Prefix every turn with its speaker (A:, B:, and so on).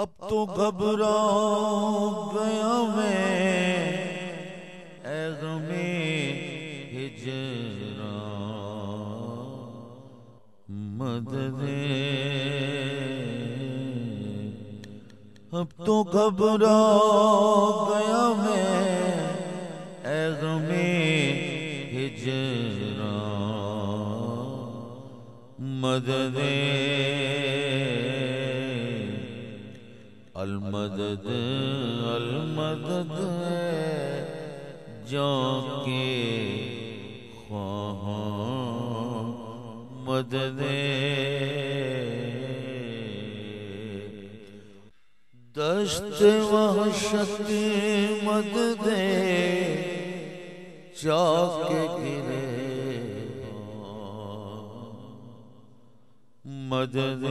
A: اب تو گھبرا گیا میں اے غمِ ہجراں مدد اب تو گھبرا گیا میں اے غمِ ہجراں مدد المدد المدد جاں کے خواہاں مدد دشت وحشت مدد چاک گرے مدد